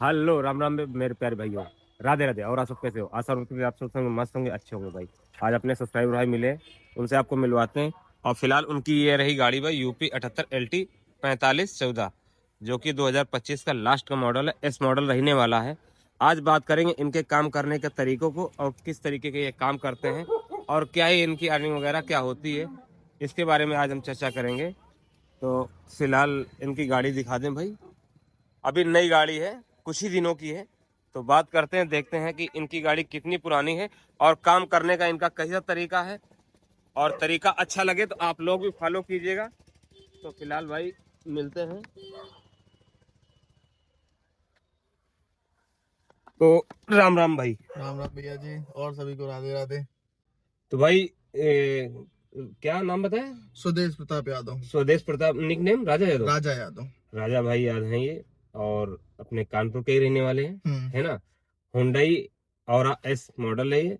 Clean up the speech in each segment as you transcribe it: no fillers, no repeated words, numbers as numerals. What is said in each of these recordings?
Hello, Ram Ram मेरे प्यारे भाइयों। राधे राधे। और आप सब कैसे हो? आशा करते हैं आप सब संग मस्त होंगे, अच्छे होंगे भाई। आज अपने सब्सक्राइबर भाई मिले, उनसे आपको मिलवाते हैं। और फिलहाल उनकी ये रही गाड़ी भाई, यूपी 78 LT 4514, जो कि 2025 का लास्ट का मॉडल है, एस मॉडल रहने वाला है। आज बात करेंगे इनके काम करने के तरीकों को, और किस तरीके के ये काम करते हैं, और क्या ही इनकी अर्निंग वगैरह क्या होती है, इसके बारे में आज हम चर्चा करेंगे। तो फिलहाल इनकी गाड़ी दिखा दें भाई। अभी नई गाड़ी है, कुछ ही दिनों की है। तो बात करते हैं, देखते हैं कि इनकी गाड़ी कितनी पुरानी है और काम करने का इनका कैसा तरीका है। और तरीका अच्छा लगे तो आप लोग भी फॉलो कीजिएगा। तो फिलहाल भाई मिलते हैं। तो राम राम भाई। राम राम भैया जी, और सभी को राधे राधे। तो भाई क्या नाम बताया? स्वदेश प्रताप यादव। स्वदेश प्रताप, निक नेम राजा यादव। राजा यादव। राजा भाई याद हैं ये, और अपने कानपुर के ही रहने वाले हैं, है ना। हुंडई और एस मॉडल है ये।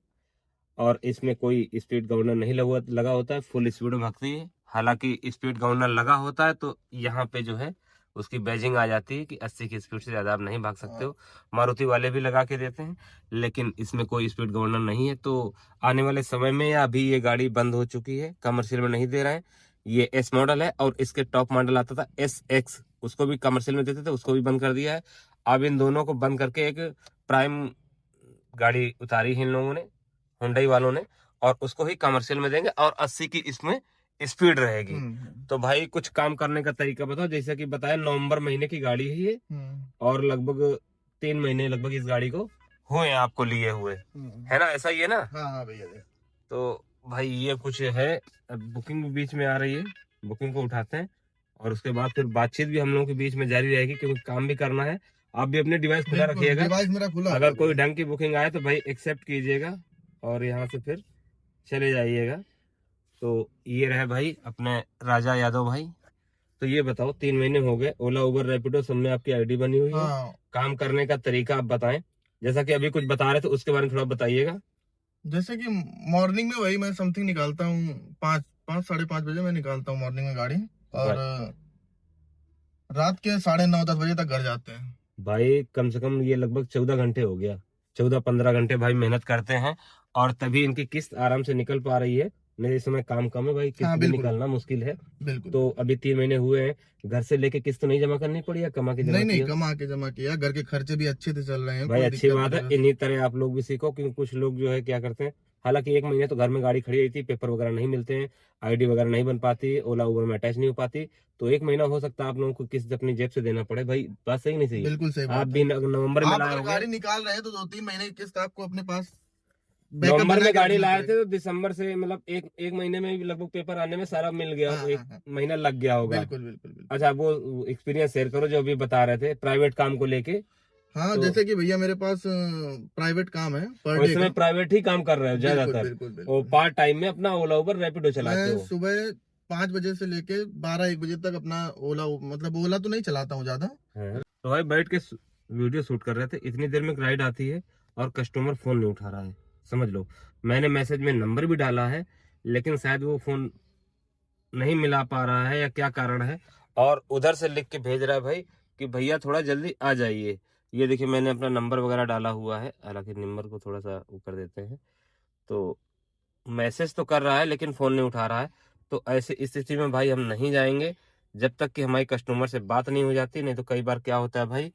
और इसमें कोई स्पीड गवर्नर नहीं लगा होता है, फुल स्पीड में भागती है। हालांकि स्पीड गवर्नर लगा होता है तो यहाँ पे जो है उसकी बैजिंग आ जाती है कि 80 की स्पीड से ज्यादा आप नहीं भाग सकते हो। मारुति वाले भी लगा के देते हैं, लेकिन इसमें कोई स्पीड गवर्नर नहीं है। तो आने वाले समय में, या अभी ये गाड़ी बंद हो चुकी है, कमर्शियल में नहीं दे रहा है। ये एस मॉडल है, और इसके टॉप मॉडल आता था SX, उसको भी कमर्शियल में देते थे, उसको भी बंद कर दिया है। अब इन दोनों को बंद करके एक प्राइम गाड़ी उतारी है इन लोगों ने, हुंडई वालों ने, और उसको ही कमर्शियल में देंगे, और 80 की इसमें स्पीड रहेगी। तो भाई कुछ काम करने का तरीका बताओ। जैसे कि बताया, नवंबर महीने की गाड़ी है ये, और लगभग 3 महीने लगभग इस गाड़ी को हुए हैं आपको लिए हुए, है ना? ऐसा ही है ना? हाँ हाँ भैया जी। तो भाई ये कुछ है। अब बुकिंग भी बीच में आ रही है, बुकिंग को उठाते हैं, और उसके बाद फिर बातचीत भी हम लोगों के बीच में जारी रहेगी, क्योंकि काम भी करना है। आप भी अपने डिवाइस खुला रखिएगा। डिवाइस मेरा खुला अगर कोई ढंग की बुकिंग आए तो भाई एक्सेप्ट कीजिएगा, और यहाँ से फिर चले जाइएगा। तो ये रहे भाई अपने राजा यादव भाई। तो ये बताओ, 3 महीने हो गए, ओला उबर रैपिडो सब में आपकी आईडी बनी हुई है। काम करने का तरीका आप बताएं। जैसा कि अभी कुछ बता रहे थे, उसके बारे में थोड़ा बताइएगा। जैसे कि मॉर्निंग में वही मैं समथिंग निकालता हूँ, 5-5:30 बजे मैं निकालता हूँ मॉर्निंग में गाड़ी। और रात के 9:30-10 बजे तक घर जाते हैं। भाई कम से कम ये लगभग 14 घंटे हो गया, 14-15 घंटे भाई मेहनत करते हैं, और तभी इनकी किस्त आराम से निकल पा रही है। मेरे इस समय काम कम है भाई, किस्त भी निकालना मुश्किल है। बिल्कुल। तो अभी 3 महीने हुए हैं, घर से लेके किस्त नहीं जमा करनी पड़ी, या कमा के जमा नहीं किया? कमा के जमा किया, घर के खर्चे भी अच्छे से चल रहे हैं, भाई कोई अच्छी दिक्कत बात है, नहीं। इन्हीं तरह आप लोग भी सीखो। क्योंकि कुछ लोग जो है क्या करते हैं, हालांकि 1 महीने तो घर में गाड़ी खड़ी रही थी, पेपर वगैरह नहीं मिलते हैं, आईडी वगैरह नहीं बन पाती, ओला उबर में अटैच नहीं हो पाती, तो 1 महीना हो सकता है आप लोगों को किस्त अपनी जेब से देना पड़े। भाई बात सही नहीं सही? बिल्कुल सही आप बात भी है। नवंबर में आप लाए अगर होंगे, गाड़ी निकाल रहे हैं तो 2-3 महीने की किस्त आपको अपने पास बैकअप नवंबर बना में के गाड़ी रखनी लाए थे पड़ेगी। तो दिसंबर से, मतलब एक महीने में भी लगभग पेपर आने में सारा मिल गया, हाँ एक हाँ हाँ। महीना लग गया होगा। बिल्कुल बिल्कुल बिल्कुल। अच्छा, वो एक्सपीरियंस शेयर करो जो अभी बता रहे थे प्राइवेट काम को लेके। हाँ, तो जैसे कि भैया मेरे पास प्राइवेट काम है पर और इस डे समय का। प्राइवेट ही काम कर रहे हो बिल्कुल ज्यादातर, बिल्कुल और बिल्कुल। पार्ट टाइम में अपना ओला उबर रैपिडो चलाते मैं हो? सुबह 5 बजे से लेके 12-1 बजे तक अपना ओला, मतलब ओला तो नहीं चलाता हूँ ज्यादा। हाँ। तो भाई बैठ के वीडियो शूट कर रहे थे, इतनी देर में एक राइड आती है, और कस्टमर फोन नहीं उठा रहा है। समझ लो, मैंने मैसेज में नंबर भी डाला है, लेकिन शायद वो फोन नहीं मिला पा रहा है, या क्या कारण है। और उधर से लिख के भेज रहा है भाई कि भैया थोड़ा जल्दी आ जाइए। ये देखिए, मैंने अपना नंबर वगैरह डाला हुआ है, हालांकि नंबर को थोड़ा सा वो कर देते हैं। तो मैसेज तो कर रहा है, लेकिन फोन नहीं उठा रहा है। तो ऐसी स्थिति में भाई हम नहीं जाएंगे जब तक कि हमारी कस्टमर से बात नहीं हो जाती। नहीं तो कई बार क्या होता है भाई,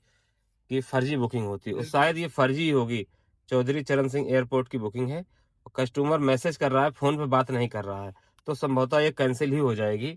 कि फर्जी बुकिंग होती है, और शायद ये फर्जी ही होगी। चौधरी चरण सिंह एयरपोर्ट की बुकिंग है, कस्टमर मैसेज कर रहा है, फोन पे बात नहीं कर रहा है, तो संभवतः ये कैंसिल ही हो जाएगी।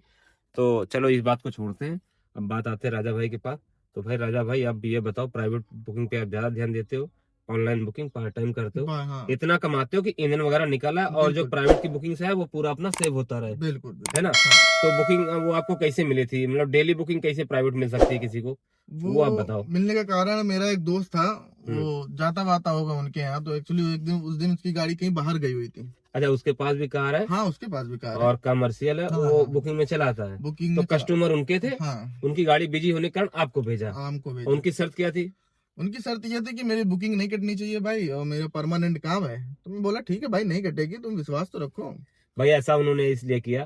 तो चलो इस बात को छोड़ते हैं, अब बात आते हैं राजा भाई के पास। तो भाई राजा भाई, आप ये बताओ, प्राइवेट बुकिंग पे आप ज्यादा ध्यान देते हो, ऑनलाइन बुकिंग पार्ट टाइम करते हो, हाँ इतना कमाते हो कि ईंधन वगैरह निकाला, और जो प्राइवेट की बुकिंग से है वो पूरा अपना सेव होता रहे, बिल्कुल है ना? बिल्कुल। हाँ। तो बुकिंग वो आपको कैसे मिली थी? मतलब डेली बुकिंग कैसे प्राइवेट मिल सकती है किसी को, वो आप वो बताओ। मिलने का कारण, मेरा एक दोस्त था, वो हम्म। जाता वाता होगा उनके यहाँ, तो एक्चुअली एक दिन उस दिन उसकी गाड़ी कहीं बाहर गई हुई थी। अच्छा, उसके पास भी कार है, हाँ, उसके पास भी कार है। और कमर्शियल है, हाँ वो हाँ। बुकिंग में चलाता है। बुकिंग तो में चला। कस्टमर उनके थे, हाँ। उनकी गाड़ी बिजी होने के कारण आपको भेजा। आम को और भेजा। उनकी शर्त क्या थी? उनकी शर्त ये थी कि मेरी बुकिंग नहीं कटनी चाहिए भाई, और मेरा परमानेंट काम है। तो मैं बोला ठीक है भाई, नहीं कटेगी, तुम विश्वास तो रखो। भाई ऐसा उन्होंने इसलिए किया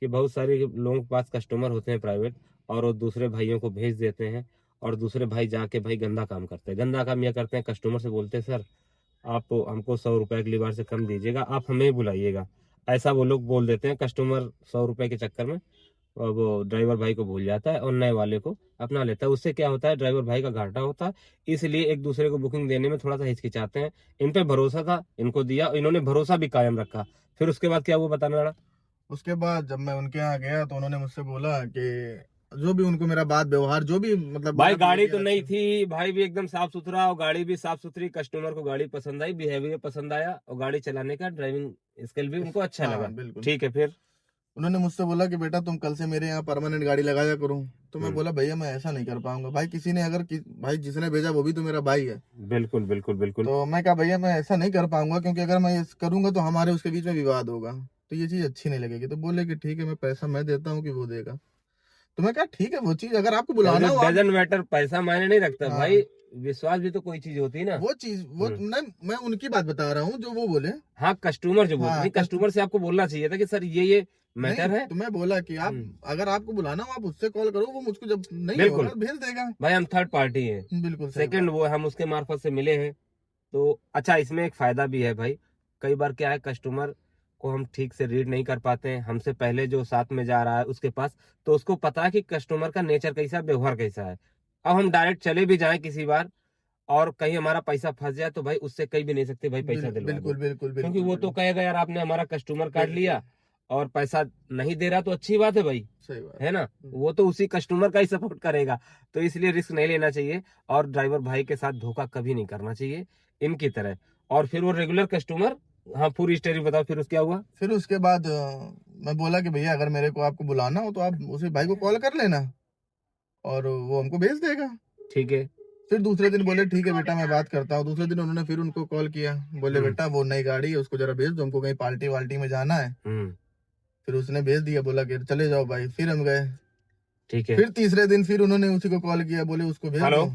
कि बहुत सारे लोगों के पास कस्टमर होते हैं प्राइवेट, और वो दूसरे भाइयों को भेज देते हैं, और दूसरे भाई जाके भाई गंदा काम करते हैं। गंदा काम यह करते हैं, कस्टमर से बोलते हैं सर आप हमको 100 रुपए अगली बार से कम दीजिएगा, आप हमें ही बुलाइएगा। ऐसा वो लोग बोल देते हैं। कस्टमर 100 रुपए के चक्कर में और वो ड्राइवर भाई को भूल जाता है और नए वाले को अपना लेता है। उससे क्या होता है, ड्राइवर भाई का घाटा होता है। इसलिए एक दूसरे को बुकिंग देने में थोड़ा सा हिचकिचाते हैं। इन पे भरोसा था, इनको दिया, इन्होंने भरोसा भी कायम रखा। फिर उसके बाद क्या हुआ बताना रहा। उसके बाद जब मैं उनके यहाँ गया तो उन्होंने मुझसे बोला कि जो भी उनको मेरा बात व्यवहार जो भी मतलब भाई मेरा गाड़ी तो behavior नहीं अच्छा- थी, भाई भी एकदम साफ सुथरा और गाड़ी भी साफ सुथरी। कस्टमर को गाड़ी पसंद आई, बिहेवियर पसंद आया और गाड़ी चलाने का ड्राइविंग स्किल भी उनको अच्छा लगा। हाँ बिल्कुल। ठीक है, फिर उन्होंने मुझसे बोला कि बेटा तुम कल से मेरे यहाँ परमानेंट गाड़ी लगाया करो। तो मैं हम्म। बोला भैया मैं ऐसा नहीं कर पाऊंगा। भाई किसी ने अगर भाई जिसने भेजा वो भी तो मेरा भाई है। बिल्कुल बिल्कुल बिल्कुल। तो मैं कहा भैया मैं ऐसा नहीं कर पाऊंगा, क्योंकि अगर मैं ये करूंगा तो हमारे उसके बीच में विवाद होगा, तो ये चीज अच्छी नहीं लगेगी। तो बोले कि ठीक है मैं पैसा मैं देता हूँ कि वो देगा। तो मैं कहा ठीक है, वो चीज अगर आपको बुलाना हो आप डजन मैटर, पैसा मायने नहीं रखता हाँ भाई। विश्वास भी तो कोई चीज होती है ना। वो चीज वो मैं उनकी बात बता रहा हूँ जो वो बोले। हाँ, कस्टमर जो बोलते हाँ नहीं, कस्टमर से आपको बोलना चाहिए था कि सर ये मैटर नहीं है। तो मैं बोला कि आप अगर आपको बुलाना हो आप उससे कॉल करो, वो मुझको जब नहीं बिल्कुल। होगा भेज देगा। भाई हम थर्ड पार्टी हैं, बिल्कुल सही सेकंड वो हम उसके मार्फत से मिले हैं। तो अच्छा, इसमें एक फायदा भी है भाई। कई बार क्या है, कस्टमर को हम ठीक से रीड नहीं कर पाते हैं। हमसे पहले जो साथ में जा रहा है उसके पास, तो उसको पता है कि कस्टमर का नेचर कैसा है, व्यवहार कैसा है। अब हम डायरेक्ट चले भी जाएं किसी बार और कहीं हमारा पैसा फंस जाए तो भाई उससे कह भी नहीं सकते भाई पैसा दिलवा दो, बिल्कुल बिल्कुल क्योंकि बिल्कुल वो तो कहेगा यार आपने हमारा कस्टमर काट बिल्कुल लिया और पैसा नहीं दे रहा, तो अच्छी बात है भाई, सही बात है ना। वो तो उसी कस्टमर का ही सपोर्ट करेगा। तो इसलिए रिस्क नहीं लेना चाहिए और ड्राइवर भाई के साथ धोखा कभी नहीं करना चाहिए इनकी तरह। और फिर वो रेगुलर कस्टमर। हाँ, पूरी स्टोरी बताओ फिर क्या हुआ। फिर उसके बाद मैं बोला कि भैया अगर मेरे को आपको बुलाना हो तो आप उसे भाई को कॉल कर लेना और वो हमको भेज देगा। ठीक है। फिर दूसरे दिन बोले ठीक है बेटा मैं बात करता हूँ। दूसरे दिन उन्होंने फिर उनको कॉल किया, बोले बेटा वो नई गाड़ी है उसको जरा भेज दो, हमको कहीं पार्टी वाल्टी में जाना है। फिर उसने भेज दिया, बोला कि चले जाओ भाई। फिर हम गए। ठीक है। फिर तीसरे दिन फिर उन्होंने उसी को कॉल किया, बोले उसको भेज हेलो, दो।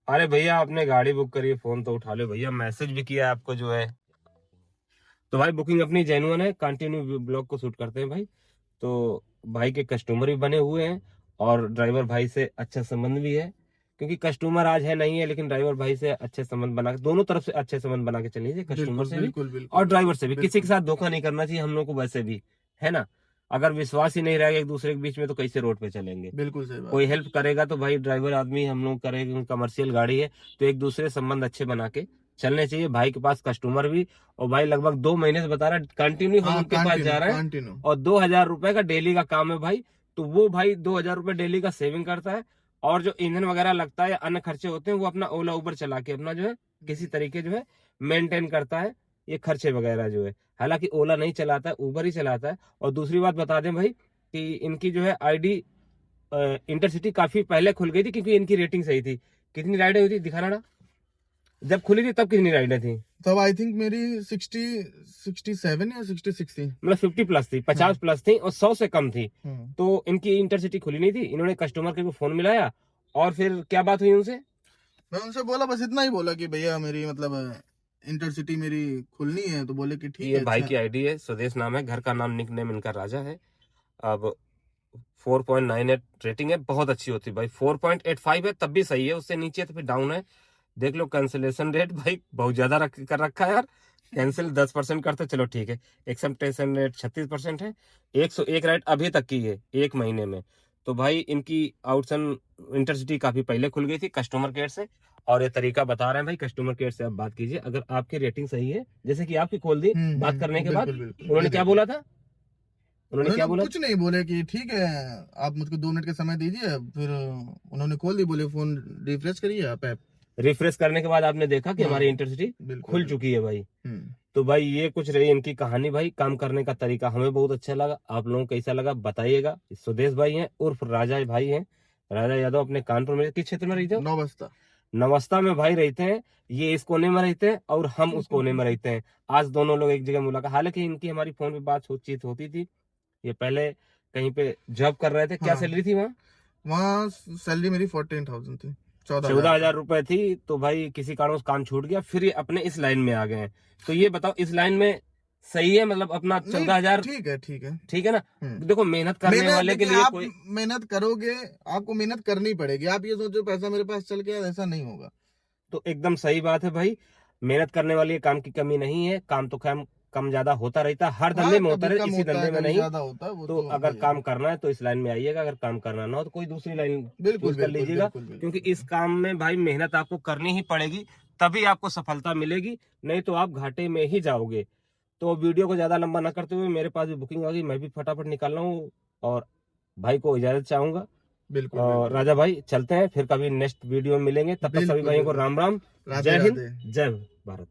अरे भैया आपने गाड़ी बुक करी है, फोन तो उठा लो भैया, मैसेज भी किया है आपको जो है। तो भाई बुकिंग अपनी जेन्युइन है, कंटिन्यू ब्लॉग को शूट करते हैं भाई। तो भाई के कस्टमर भी बने हुए हैं और ड्राइवर भाई से अच्छा संबंध भी है, क्योंकि कस्टमर आज है नहीं है, लेकिन ड्राइवर भाई से अच्छे संबंध बना के, दोनों तरफ से अच्छे संबंध बना के चलिए, कस्टमर से भी बिल्कुल और बिल्कुल ड्राइवर से भी। किसी के साथ धोखा नहीं करना चाहिए हम लोग को, वैसे भी, है ना। अगर विश्वास ही नहीं रहेगा एक दूसरे के बीच में तो कैसे रोड पे चलेंगे। बिल्कुल सही बात। कोई हेल्प करेगा तो भाई ड्राइवर आदमी हम लोग करेंगे, कमर्शियल गाड़ी है तो एक दूसरे संबंध अच्छे बना के चलने चाहिए। भाई के पास कस्टमर भी, और भाई लगभग 2 महीने से बता रहा है कंटिन्यू हम उनके पास जा रहे हैं और 2000 रुपए का डेली का काम है भाई। तो वो भाई 2000 रुपए डेली का सेविंग करता है और जो ईंधन वगैरह लगता है या अन्य खर्चे होते हैं वो अपना ओला उबर चला के अपना जो है किसी तरीके जो है मेंटेन करता है ये खर्चे वगैरह जो है। हालांकि ओला नहीं चलाता है, उबर ही चलाता है। और दूसरी बात बता दें भाई कि इनकी जो है आईडी इंटरसिटी काफी पहले खुल गई थी, क्योंकि इनकी रेटिंग सही थी। कितनी राइडें हुई थी दिखाना ना, जब खुली थी तब कितनी राइडें थी। तब आई थिंक मेरी 67 या 66 थी। मतलब 50 प्लस थी, 50 प्लस थी और 100 से कम थी। हम्म। तो इनकी इंटरसिटी खुली नहीं थी। इन्होंने कस्टमर के को फोन मिलाया और फिर क्या बात हुई उनसे। मैं उनसे बोला, बस इतना ही बोला कि भैया मेरी मतलब इंटरसिटी मेरी खुलनी है। तो बोले कि ठीक ये है। भाई अच्छा की आईडी है, स्वदेश नाम है, घर का नाम, निक नेम इनका राजा है। अब 4.98 रेटिंग है, बहुत अच्छी होती है भाई। 4.85 है तब भी सही है, उससे नीचे तो फिर डाउन है। देख लो कैंसिलेशन रेट भाई बहुत ज्यादा कर रखा है यार। कैंसिल 10% करते, चलो ठीक है। एक्सेप्टेशन रेट 36% है। 101 राइड अभी तक की है 1 महीने में। तो भाई इनकी आउटसन इंटरसिटी काफी पहले खुल गई थी कस्टमर केयर से। और ये तरीका बता रहे हैं भाई, कस्टमर केयर से आप बात कीजिए अगर आपकी रेटिंग सही है, जैसे कि आपकी खोल दी बात करने के बाद। बिल्कुल बिल्कुल। उन्होंने क्या बोला था, उन्होंने क्या बोला। कुछ नहीं बोले कि ठीक है आप मुझको 2 मिनट का समय दीजिए। फिर उन्होंने खोल दी, बोले फोन रिफ्रेश करिए आप ऐप। रिफ्रेश करने के बाद आपने देखा कि हमारी इंटरसिटी खुल चुकी है भाई। तो भाई ये कुछ रही इनकी कहानी भाई। काम करने का तरीका हमें बहुत अच्छा लगा, आप लोगों को कैसा लगा बताइएगा। स्वदेश भाई हैं उर्फ राजा भाई हैं, राजा यादव। अपने कानपुर में किस क्षेत्र में रहते हो। नौबस्ता। नवस्था में भाई रहते हैं। ये इस कोने में रहते हैं और हम उस कोने में रहते हैं। आज दोनों लोग एक जगह मुलाकात, हालांकि इनकी हमारी फोन पे बातचीत होती थी। ये पहले कहीं पे जॉब कर रहे थे। क्या सैलरी थी वहाँ। वहाँ सैलरी मेरी 14,000 थी, 14,000 रुपए थी। तो भाई किसी कारण काम छूट गया, फिर ये अपने इस लाइन में आ गए हैं। तो ये बताओ इस लाइन में सही है, मतलब अपना नहीं, 14,000 ठीक है, ठीक है। ठीक है ना। देखो मेहनत करने वाले के देखिए, लिए आप कोई मेहनत करोगे, आपको मेहनत करनी पड़ेगी। आप ये सोचो पैसा मेरे पास चल गया, ऐसा नहीं होगा। तो एकदम सही बात है भाई, मेहनत करने वाली काम की कमी नहीं है, काम तो खैर कम ज्यादा होता रहता है, हर धंधे हाँ, में होता कभी रहता कम है, इसी होता है, धंधे में कभी नहीं। ज्यादा होता है, वो तो तो अगर है ही। काम करना है तो इस लाइन में आइएगा, अगर काम करना ना हो तो कोई दूसरी लाइन बिल्कुल, चूज कर बिल्कुल, लीजिएगा, बिल्कुल, क्योंकि बिल्कुल। इस काम में भाई मेहनत आपको करनी ही पड़ेगी, तभी आपको सफलता मिलेगी, नहीं तो आप घाटे में ही जाओगे। तो वीडियो को ज्यादा लंबा ना करते हुए, मेरे पास भी बुकिंग आ गई, मैं भी फटाफट निकल रहा हूँ और भाई को इजाजत चाहूंगा। बिल्कुल, और बिल्कुल, राजा भाई चलते हैं, फिर कभी नेक्स्ट वीडियो में मिलेंगे, तब तक सभी बिल्कुल, भाइयों को बिल्कुल। राम राम, राधे जय हिंद, राधे। जय भारत।